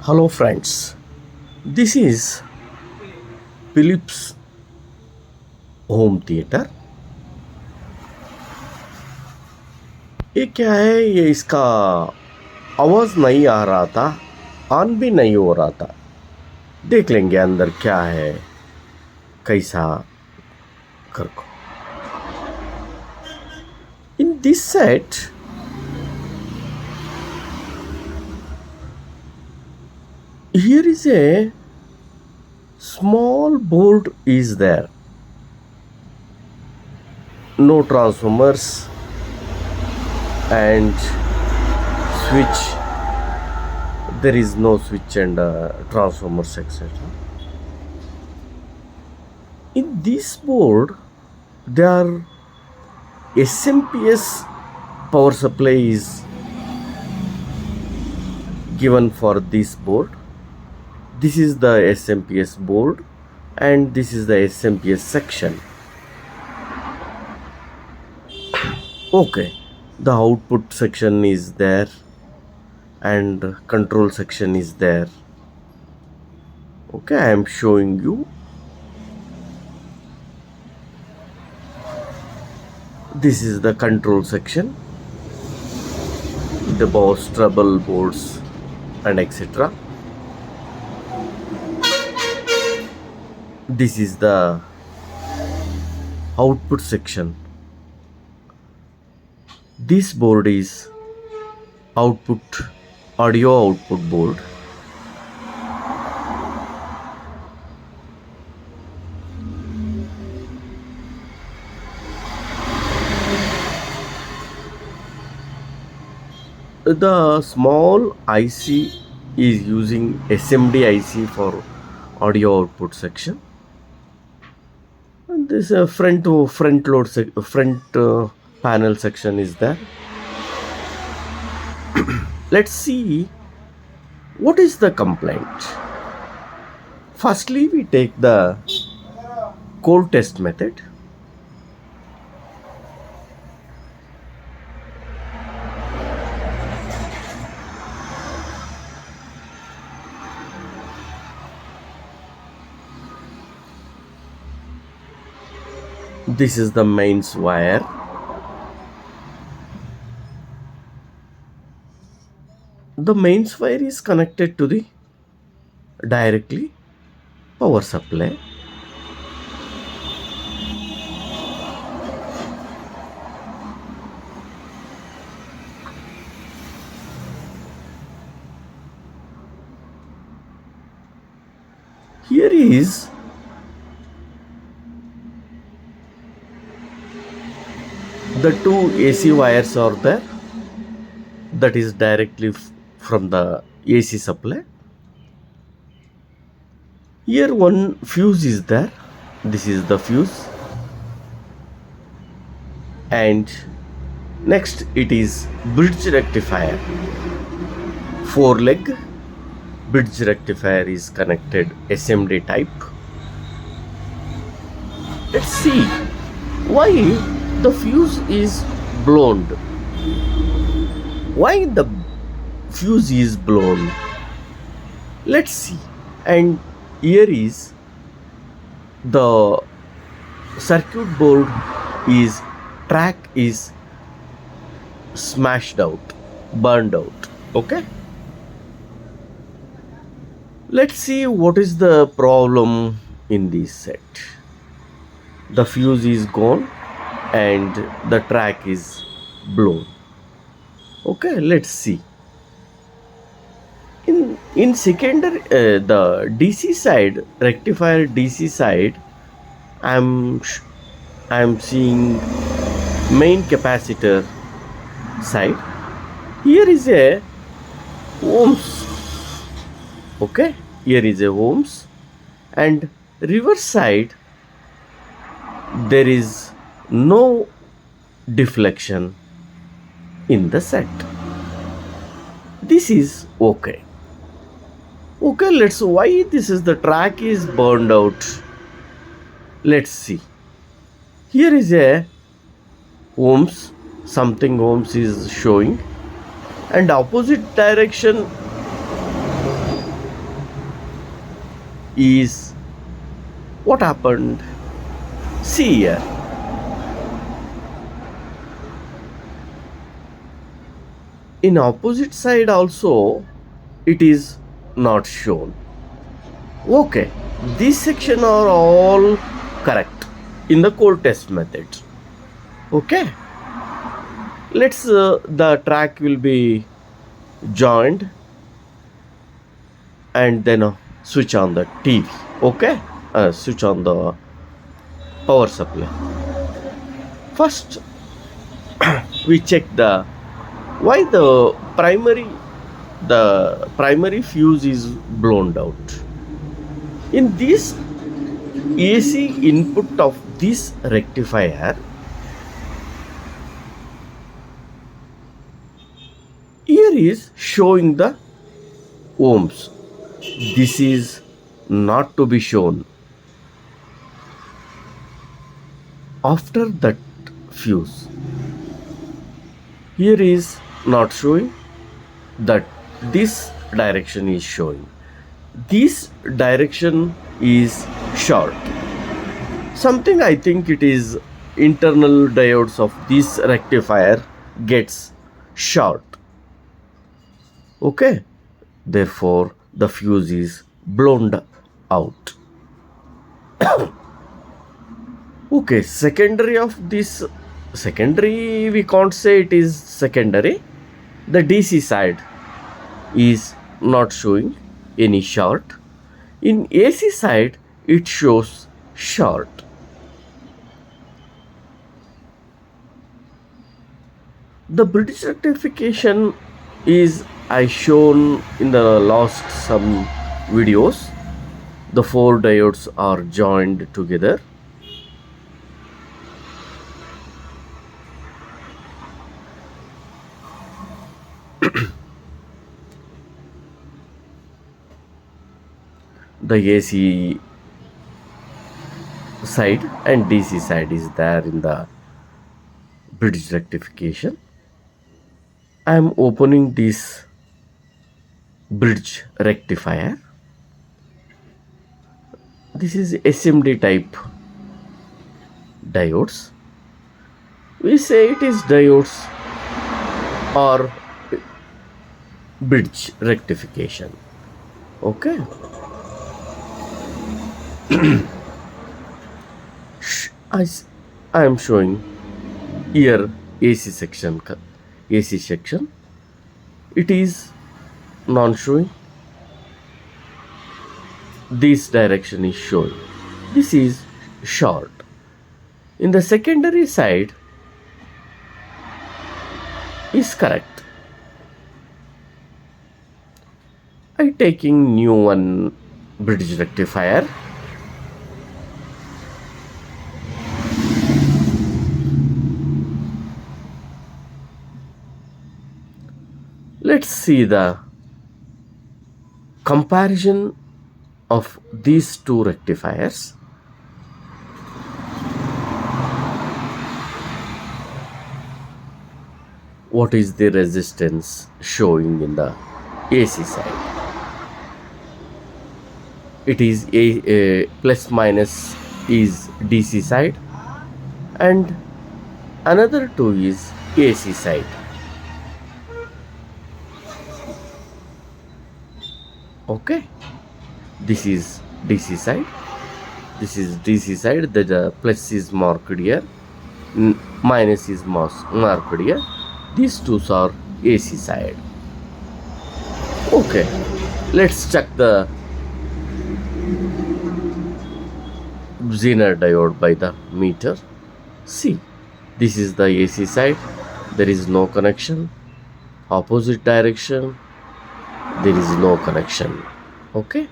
Hello friends, this is Philips home theatre. ये क्या है? ये इसका आवाज़ नहीं आ रहा था, ऑन भी नहीं हो रहा था। देख लेंगे अंदर क्या है, कैसा कर को। In this set here is a small board is there, no transformers and switch. There is no switch and transformers, etc. In this board there are SMPS power supply is given for this board. This is the SMPS board and this is the SMPS section. Okay, the output section is there and control section is there. Okay, I am showing you. This is the control section, the boss, treble boards and etc. This is the output section. This board is audio output board. The small IC is using SMD IC for audio output section. And this front panel section is there. Let's see what is the complaint. Firstly, we take the cold test method. This is the mains wire. The mains wire is connected to the directly power supply. Here is the two AC wires are there, that is directly from the AC supply. Here one fuse is there, this is the fuse, and next it is bridge rectifier. 4-leg bridge rectifier is connected, SMD type. Let's see why the fuse is blown. Why the fuse is blown? Let's see. And here is the circuit board is track is smashed out, burned out. Okay, let's see what is the problem in this set. The fuse is gone and the track is blown. Okay, let's see. In secondary, the DC side, rectifier DC side, I'm seeing main capacitor side. Here is a ohms. Okay, here is a ohms, and reverse side there is no deflection in the set. This is okay. Okay, let's why this is the track is burned out. Let's see. Here is a ohms, something ohms is showing, and opposite direction is what happened? See here. In opposite side also it is not shown. Okay, these section are all correct in the cold test method. Okay, let's the track will be joined and then switch on the TV. Okay, switch on the power supply. First we check the why the primary fuse is blown out. In this AC input of this rectifier, here is showing the ohms. This is not to be shown. After that fuse, here is not showing, that this direction is showing. This direction is short. Something I think it is internal diodes of this rectifier gets short. Okay, therefore the fuse is blown out. Okay, secondary of this, secondary we can't say it is secondary. The DC side is not showing any short. In AC side it shows short. The bridge rectification is I shown in the last some videos. The four diodes are joined together. The AC side and DC side is there in the bridge rectification. I am opening this bridge rectifier. This is SMD type diodes. We say it is diodes or bridge rectification. Okay. I am showing here AC section. It is non-showing. This direction is showing. This is short. In the secondary side is correct. I taking new one bridge rectifier. Let's see the comparison of these two rectifiers. What is the resistance showing in the AC side? It is a plus minus is DC side and another two is AC side. Okay, this is DC side, this is DC side. The plus is marked here, minus is marked here. These two are AC side. Okay, let's check the Zener diode by the meter. See, this is the AC side. There is no connection. Opposite direction, there is no connection. Okay,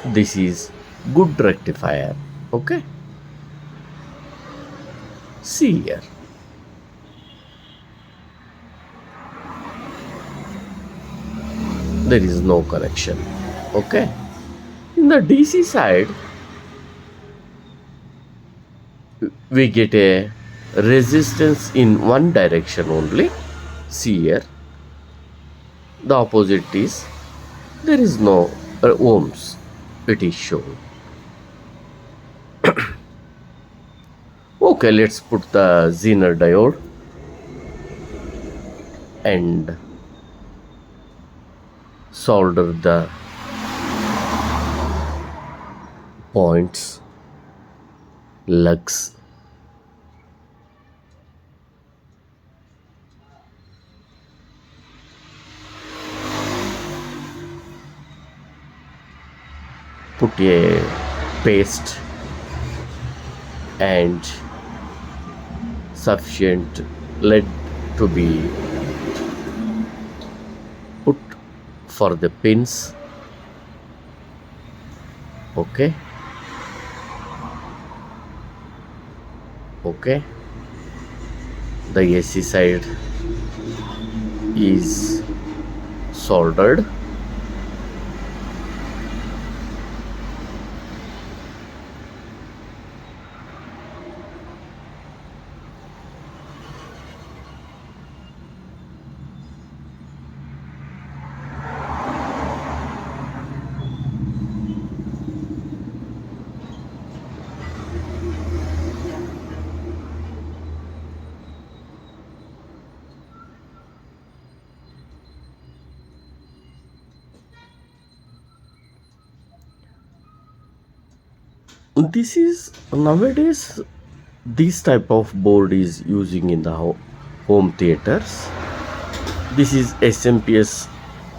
this is good rectifier. Okay, see here, there is no connection. Okay, in the DC side we get a resistance in one direction only. See here, the opposite is there is no ohms it is shown. Okay, let's put the Zener diode and solder the points, lugs. Put a paste and sufficient lead to be put for the pins. Okay, the AC side is soldered. This is nowadays this type of board is using in the home theaters. This is SMPS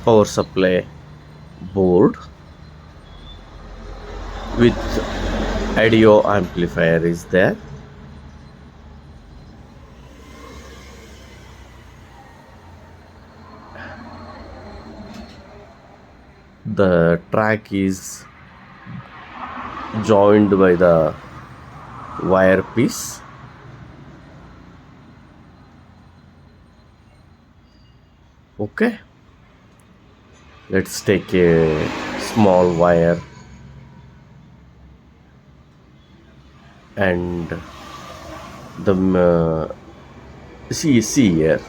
power supply board with audio amplifier is there. The track is joined by the wire piece. Okay, let's take a small wire and the see here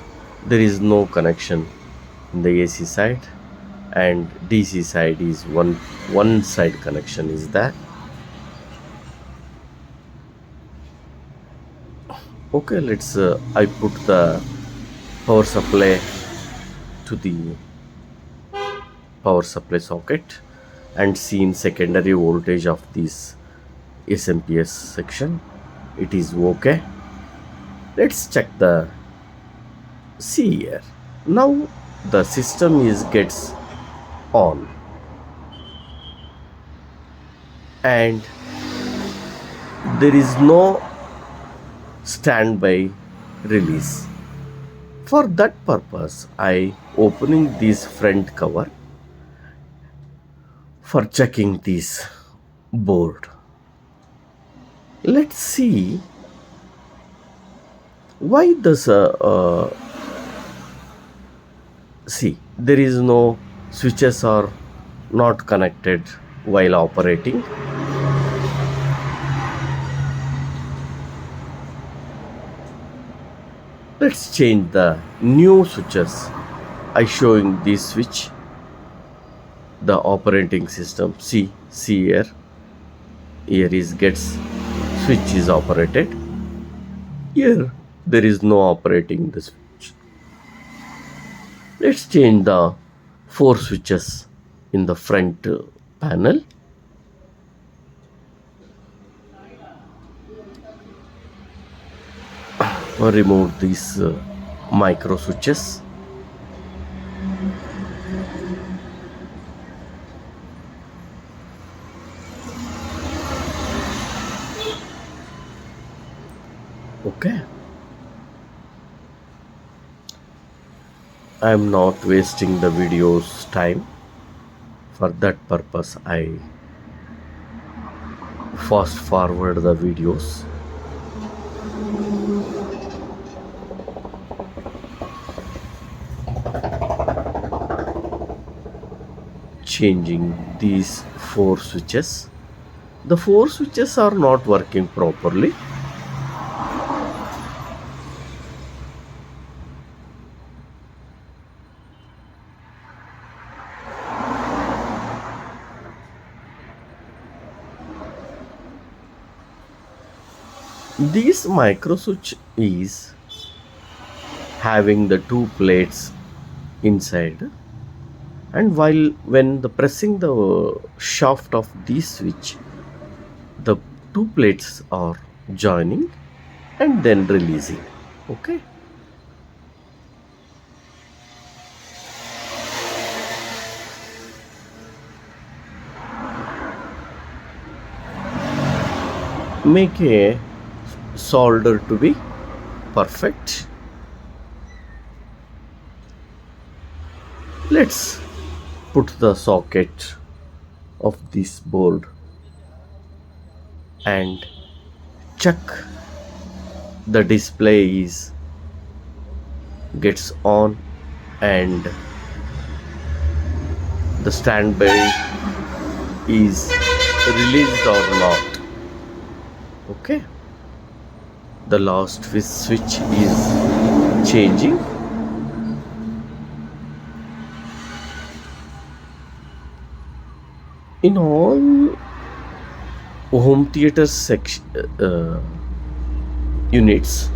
there is no connection in the AC side, and DC side is one side connection is there. Okay, let's I put the power supply to the power supply socket and see in secondary voltage of this SMPS section it is okay. Let's check the see here. Now the system is gets on and there is no standby release. For that purpose I opening this front cover for checking this board. Let's see why this see there is no switches are not connected while operating. Let's change the new switches. I showing this switch, the operating system. See here is gets switch is operated. Here there is no operating the switch. Let's change the 4 switches in the front panel. Remove these micro switches. Okay, I am not wasting the video's time. For that purpose I fast forward the videos. Changing these 4 switches. The 4 switches are not working properly. This micro switch is having the two plates inside, and while when the pressing the shaft of this switch, the two plates are joining and then releasing. Okay, make a solder to be perfect. Let's put the socket of this board and check the display is gets on and the standby is released or not. Okay, the last switch is changing. In all home theater section units,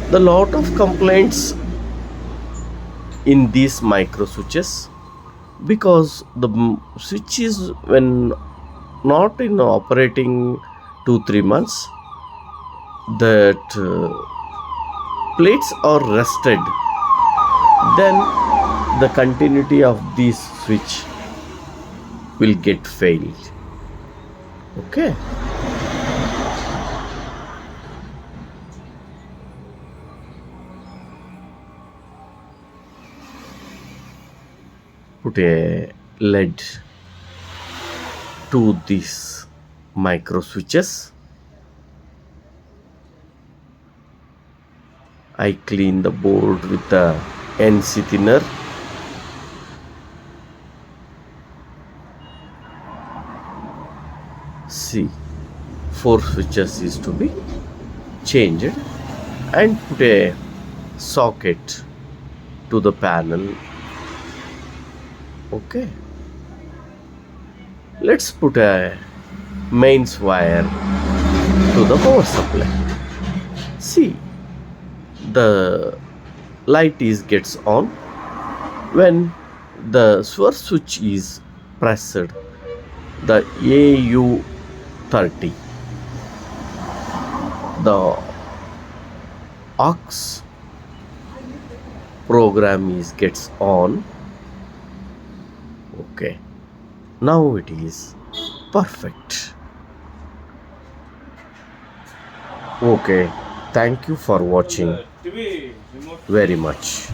the lot of complaints in these micro switches, because the switch is when not in operating 2-3 months, that plates are rusted, then the continuity of this switch will get failed. Okay, put a lead to these micro switches. I clean the board with the NC thinner. See, 4 switches is to be changed, and put a socket to the panel. Okay, let's put a mains wire to the power supply. See, the light is gets on when the source switch is pressed, the AU30, the aux program is gets on. Okay, now it is perfect. Okay, thank you for watching very much.